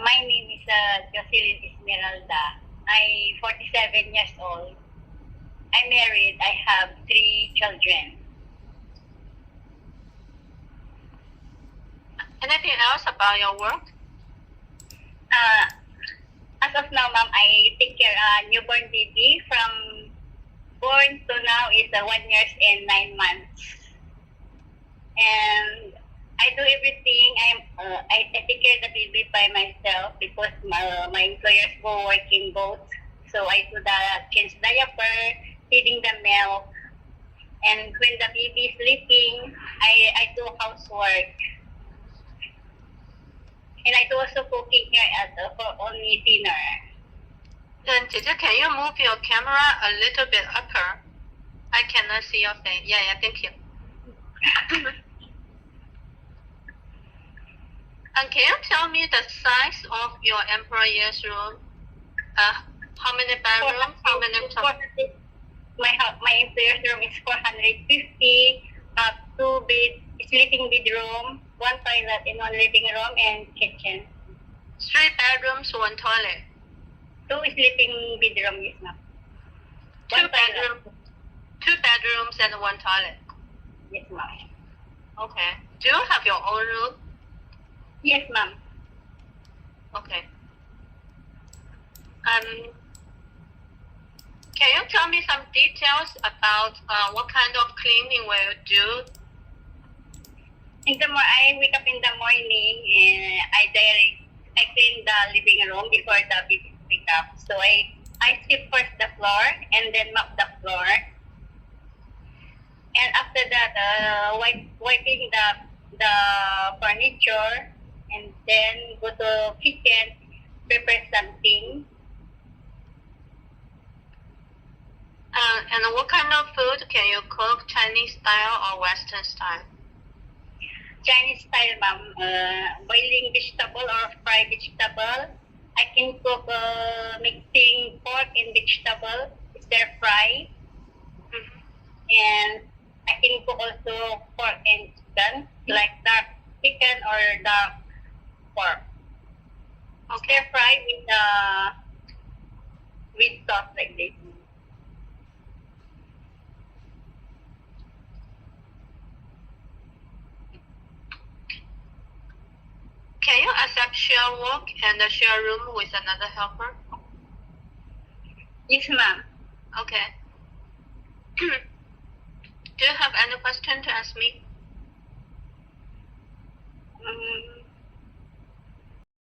My name is Jocelyn Esmeralda. I'm 47 years old. I'm married. I have 3 children. Anything else about your work? As of now, ma'am, I take care newborn baby from born to now is 1 year and 9 months. And I do everything. I take care of the baby by myself because my employers go working both. So I do the change diaper, feeding the milk, and when the baby is sleeping, I do housework. And I do also cooking here for only dinner. And Jessica, can you move your camera a little bit upper? I cannot see your face. Yeah, thank you. And can you tell me the size of your employee's room? How many bedrooms? How many My employer's room is 450, 2 sleeping bedroom, 1 toilet in 1 living room and kitchen. 3 bedrooms, 1 toilet. 2 sleeping bedroom, yes ma'am. 2 bedrooms and 1 toilet. Yes ma'am. Okay. Do you have your own room? Yes ma'am. Okay. Can you tell me some details about what kind of cleaning will you do? I wake up in the morning and I clean the living room before the baby wake up. So I sweep first the floor and then mop the floor. And after that, wiping the furniture and then go to kitchen, prepare something. And what kind of food can you cook? Chinese style or Western style? Chinese style, ma'am. Boiling vegetable or fried vegetable. I can cook mixing pork and vegetable, stir fry. And I can cook also pork and chicken, like dark chicken or dark pork. Okay. Stir fry with sauce like this. Can you accept share work and share room with another helper? Yes, ma'am. Okay. Do you have any question to ask me?